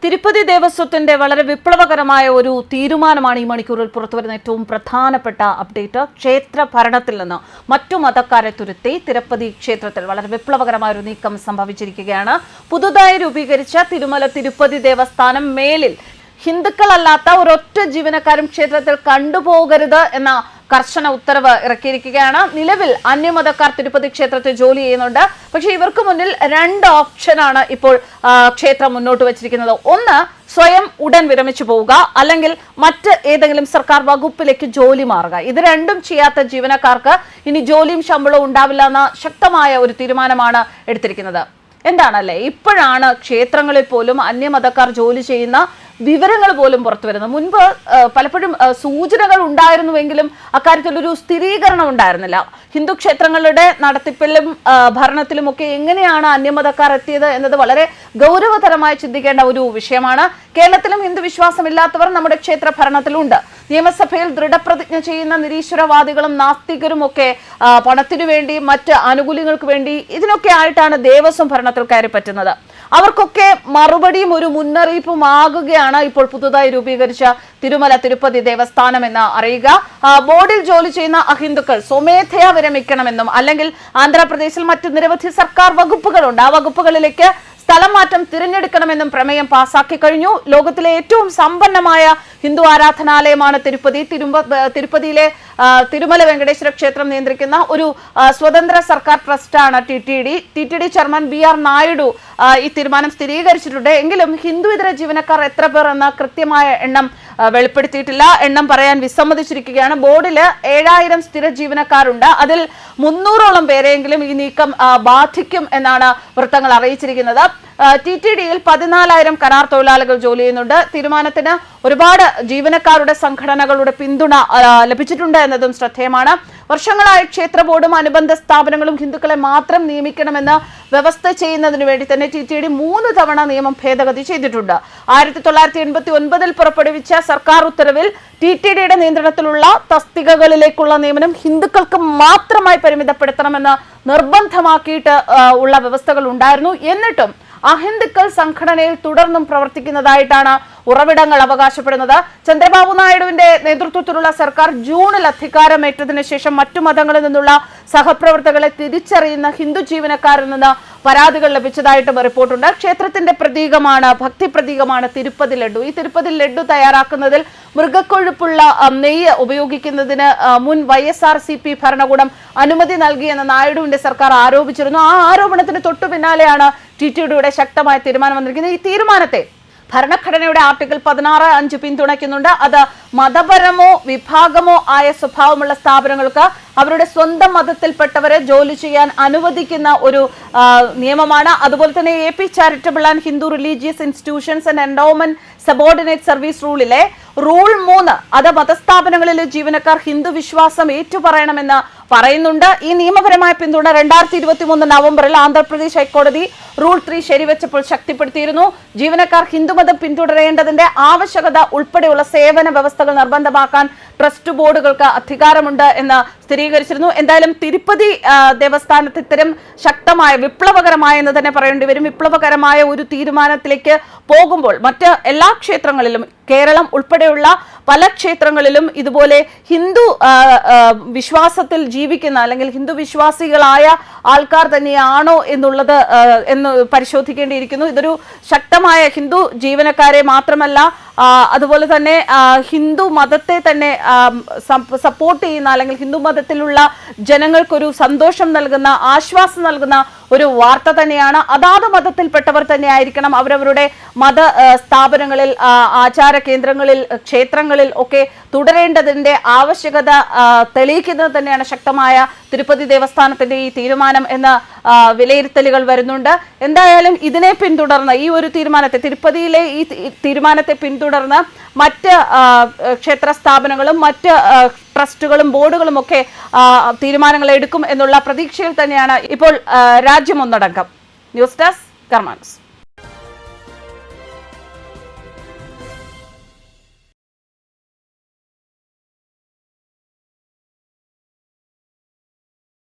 തിരുപ്പതി ദേവസ്വത്തിന്റെ വളരെ വിപ്ലവകരമായ ഒരു തീരുമാനമാണ് ഈ മണിക്കൂറിൽ പുറത്തുവരുന്ന ഏറ്റവും പ്രധാനപ്പെട്ട അപ്ഡേറ്റ്. ക്ഷേത്ര ഭരണത്തിൽ നിന്ന് മറ്റു മതക്കാരെ തുരുത്തി തിരുപ്പതി ക്ഷേത്രത്തിൽ വളരെ വിപ്ലവകരമായ ഒരു നീക്കം സംഭവിച്ചിരിക്കുകയാണ്. പുതുതായി രൂപീകരിച്ച തിരുമല തിരുപ്പതി ദേവസ്ഥാനം മേലിൽ ഹിന്ദുക്കളല്ലാത്ത ഒരൊറ്റ ജീവനക്കാരും ക്ഷേത്രത്തിൽ കണ്ടുപോകരുത് എന്ന കർശന ഉത്തരവ് ഇറക്കിയിരിക്കുകയാണ്. നിലവിൽ അന്യമതക്കാർ തിരുപ്പതി ക്ഷേത്രത്തിൽ ജോലി ചെയ്യുന്നുണ്ട്. പക്ഷേ ഇവർക്ക് മുന്നിൽ രണ്ട് ഓപ്ഷനാണ് ഇപ്പോൾ ക്ഷേത്രം മുന്നോട്ട് വച്ചിരിക്കുന്നത്. ഒന്ന്, സ്വയം ഉടൻ വിരമിച്ചു പോവുക, അല്ലെങ്കിൽ മറ്റ് ഏതെങ്കിലും സർക്കാർ വകുപ്പിലേക്ക് ജോലി മാറുക. ഇത് രണ്ടും ചെയ്യാത്ത ജീവനക്കാർക്ക് ഇനി ജോലിയും ശമ്പളവും ഉണ്ടാവില്ല എന്ന ശക്തമായ ഒരു തീരുമാനമാണ് എടുത്തിരിക്കുന്നത്. എന്താണല്ലേ, ഇപ്പോഴാണ് ക്ഷേത്രങ്ങളിൽ പോലും അന്യമതക്കാർ ജോലി ചെയ്യുന്ന വിവരങ്ങൾ പോലും പുറത്തു വരുന്നത്. മുൻപ് പലപ്പോഴും സൂചനകൾ ഉണ്ടായിരുന്നുവെങ്കിലും അക്കാര്യത്തിലൊരു സ്ഥിരീകരണം ഉണ്ടായിരുന്നില്ല. ഹിന്ദു ക്ഷേത്രങ്ങളുടെ നടത്തിപ്പിലും ഭരണത്തിലുമൊക്കെ എങ്ങനെയാണ് അന്യമതക്കാർ എത്തിയത് എന്നത് വളരെ ഗൗരവതരമായി ചിന്തിക്കേണ്ട ഒരു വിഷയമാണ്. കേരളത്തിലും ഹിന്ദു വിശ്വാസമില്ലാത്തവർ നമ്മുടെ ക്ഷേത്ര ഭരണത്തിലുണ്ട്. നിയമസഭയിൽ ദൃഢപ്രതിജ്ഞ ചെയ്യുന്ന നിരീശ്വരവാദികളും നാസ്തികരും ഒക്കെ പണത്തിനു വേണ്ടി, മറ്റ് ആനുകൂല്യങ്ങൾക്ക് വേണ്ടി, ഇതിനൊക്കെ ആയിട്ടാണ് ദേവസ്വം ഭരണത്തിൽ കയറി പറ്റുന്നത്. അവർക്കൊക്കെ മറുപടിയും ഒരു മുന്നറിയിപ്പുമാകുകയാണ് ഇപ്പോൾ പുതുതായി രൂപീകരിച്ച തിരുമല തിരുപ്പതി ദേവസ്ഥാനം എന്ന് അറിയുക. ബോർഡിൽ ജോലി ചെയ്യുന്ന അഹിന്ദുക്കൾ സ്വമേധയാ വിരമിക്കണമെന്നും, അല്ലെങ്കിൽ ആന്ധ്രാപ്രദേശിൽ മറ്റു നിരവധി സർക്കാർ വകുപ്പുകളുണ്ട്, ആ വകുപ്പുകളിലേക്ക് സ്ഥലം മാറ്റം തിരഞ്ഞെടുക്കണമെന്നും പ്രമേയം പാസാക്കി കഴിഞ്ഞു. ലോകത്തിലെ ഏറ്റവും സമ്പന്നമായ ഹിന്ദു ആരാധനാലയമാണ് തിരുപ്പതി. തിരുപ്പതിയിലെ തിരുമല വെങ്കടേശ്വര ക്ഷേത്രം നിയന്ത്രിക്കുന്ന ഒരു സ്വതന്ത്ര സർക്കാർ ട്രസ്റ്റാണ് TTD ചെയർമാൻ BR നായിഡു ഈ തീരുമാനം സ്ഥിരീകരിച്ചിട്ടുണ്ട്. എങ്കിലും ഹിന്ദു ഇതര ജീവനക്കാർ എത്ര പേർ എന്ന കൃത്യമായ എണ്ണം വെളിപ്പെടുത്തിയിട്ടില്ല. എണ്ണം പറയാൻ വിസമ്മതിച്ചിരിക്കുകയാണ്. ബോർഡിൽ 7000 സ്ഥിര ജീവനക്കാരുണ്ട്. അതിൽ 300ഓളം പേരെങ്കിലും ഈ നീക്കം ബാധിക്കും എന്നാണ് വൃത്തങ്ങൾ അറിയിച്ചിരിക്കുന്നത്. TTDയിൽ 14,000 കരാർ തൊഴിലാളികൾ ജോലി ചെയ്യുന്നുണ്ട്. തീരുമാനത്തിന് ഒരുപാട് ജീവനക്കാരുടെ സംഘടനകളുടെ പിന്തുണ ലഭിച്ചിട്ടുണ്ട് എന്നതും ശ്രദ്ധേയമാണ്. വർഷങ്ങളായി ക്ഷേത്ര ബോർഡും അനുബന്ധ സ്ഥാപനങ്ങളും ഹിന്ദുക്കളെ മാത്രം നിയമിക്കണമെന്ന് വ്യവസ്ഥ ചെയ്യുന്നതിന് വേണ്ടി തന്നെ TTD 3 തവണ നിയമം ഭേദഗതി ചെയ്തിട്ടുണ്ട്. 1989 പുറപ്പെടുവിച്ച സർക്കാർ ഉത്തരവിൽ TTDയുടെ നിയന്ത്രണത്തിലുള്ള തസ്തികകളിലേക്കുള്ള നിയമനം ഹിന്ദുക്കൾക്ക് മാത്രമായി പരിമിതപ്പെടുത്തണമെന്ന് നിർബന്ധമാക്കിയിട്ട് ഉള്ള വ്യവസ്ഥകൾ ഉണ്ടായിരുന്നു. എന്നിട്ടും അഹിന്ദുക്കൾ സംഘടനയിൽ തുടർന്നും പ്രവർത്തിക്കുന്നതായിട്ടാണ് ഉറവിടങ്ങൾ അവകാശപ്പെടുന്നത്. ചന്ദ്രബാബു നായിഡുവിന്റെ നേതൃത്വത്തിലുള്ള സർക്കാർ ജൂണിൽ അധികാരമേറ്റതിനു ശേഷം മറ്റു മതങ്ങളിൽ നിന്നുള്ള സഹപ്രവർത്തകരെ തിരിച്ചറിയുന്ന ഹിന്ദു ജീവനക്കാരിൽ നിന്ന് പരാതികൾ ലഭിച്ചതായിട്ടും റിപ്പോർട്ടുണ്ട്. ക്ഷേത്രത്തിന്റെ പ്രതീകമാണ്, ഭക്തി പ്രതീകമാണ് തിരുപ്പതി ലഡ്ഡു. ഈ തിരുപ്പതി ലഡ്ഡു തയ്യാറാക്കുന്നതിൽ മൃഗക്കൊഴുപ്പുള്ള നെയ്യ് ഉപയോഗിക്കുന്നതിന് മുൻ YSRCP ഭരണകൂടം അനുമതി നൽകിയെന്ന് നായിഡുവിന്റെ സർക്കാർ ആരോപിച്ചിരുന്നു. ആ ആരോപണത്തിന് തൊട്ടു പിന്നാലെയാണ് TTDയുടെ ശക്തമായ തീരുമാനം വന്നിരിക്കുന്നത്. ഈ തീരുമാനത്തെ ഭരണഘടനയുടെ ആർട്ടിക്കിൾ 16(5) പിന്തുണയ്ക്കുന്നുണ്ട്. അത് മതപരമോ വിഭാഗമോ ആയ സ്വഭാവമുള്ള സ്ഥാപനങ്ങൾക്ക് അവരുടെ സ്വന്തം മതത്തിൽപ്പെട്ടവരെ ജോലി ചെയ്യാൻ അനുവദിക്കുന്ന ഒരു നിയമമാണ്. അതുപോലെ തന്നെ AP charitable and Hindu religious institutions and endowment subordinate service റൂളിലെ റൂൾ 3 അത് മതസ്ഥാപനങ്ങളിലെ ജീവനക്കാർ ഹിന്ദു വിശ്വാസം ഏറ്റുപറയണമെന്ന് പറയുന്നുണ്ട്. ഈ നിയമപരമായ പിന്തുണ 2023 നവംബറിൽ ആന്ധ്രാപ്രദേശ് ഹൈക്കോടതി റൂൾ 3 ശരിവെച്ചപ്പോൾ ശക്തിപ്പെടുത്തിയിരുന്നു. ജീവനക്കാർ ഹിന്ദുമതം പിന്തുടരേണ്ടതിന്റെ ആവശ്യകത ഉൾപ്പെടെയുള്ള സേവന വ്യവസ്ഥകൾ നിർബന്ധമാക്കാൻ ട്രസ്റ്റ് ബോർഡുകൾക്ക് അധികാരമുണ്ട് എന്ന് സ്ഥിരീകരിച്ചിരുന്നു. എന്തായാലും തിരുപ്പതി ദേവസ്ഥാനത്ത് ഇത്തരം ശക്തമായ, വിപ്ലവകരമായ എന്ന് തന്നെ പറയേണ്ടി വരും, വിപ്ലവകരമായ ഒരു തീരുമാനത്തിലേക്ക് പോകുമ്പോൾ മറ്റ് എല്ലാ ക്ഷേത്രങ്ങളിലും, കേരളം ഉൾപ്പെടെയുള്ള പല ക്ഷേത്രങ്ങളിലും ഇതുപോലെ ഹിന്ദു വിശ്വാസത്തിൽ ജീവിക്കുന്ന, അല്ലെങ്കിൽ ഹിന്ദു വിശ്വാസികളായ ആൾക്കാർ തന്നെയാണോ എന്നുള്ളത് എന്ന് പരിശോധിക്കേണ്ടിയിരിക്കുന്നു. ഇതൊരു ശക്തമായ ഹിന്ദു ജീവനക്കാരെ മാത്രമല്ല, അതുപോലെ തന്നെ ഹിന്ദു മതത്തെ തന്നെ സപ്പോർട്ട് ചെയ്യുന്ന, അല്ലെങ്കിൽ ഹിന്ദു മതത്തിലുള്ള ജനങ്ങൾക്കൊരു സന്തോഷം നൽകുന്ന, ആശ്വാസം നൽകുന്ന ഒരു വാർത്ത തന്നെയാണ്. അതാത് മതത്തിൽപ്പെട്ടവർ തന്നെ ആയിരിക്കണം അവരവരുടെ മത സ്ഥാപനങ്ങളിൽ, ആചാര കേന്ദ്രങ്ങളിൽ, ക്ഷേത്രങ്ങളിൽ ഒക്കെ തുടരേണ്ടതിന്റെ ആവശ്യകത തെളിയിക്കുന്നത് തന്നെയാണ് ശക്തമായ തിരുപ്പതി ദേവസ്ഥാനത്തിന്റെ ഈ തീരുമാനം എന്ന വിലയിരുത്തലുകൾ വരുന്നുണ്ട്. എന്തായാലും ഇതിനെ പിന്തുടർന്ന്, ഈ ഒരു തീരുമാനത്തെ, തിരുപ്പതിയിലെ ഈ തീരുമാനത്തെ പിന്തുടർന്ന് മറ്റ് ക്ഷേത്ര സ്ഥാപനങ്ങളും മറ്റ് ട്രസ്റ്റുകളും ബോർഡുകളും ഒക്കെ തീരുമാനങ്ങൾ എടുക്കും എന്നുള്ള പ്രതീക്ഷയിൽ തന്നെയാണ് ഇപ്പോൾ രാജ്യം ഒന്നടങ്കം. News desk കർമാനസ്.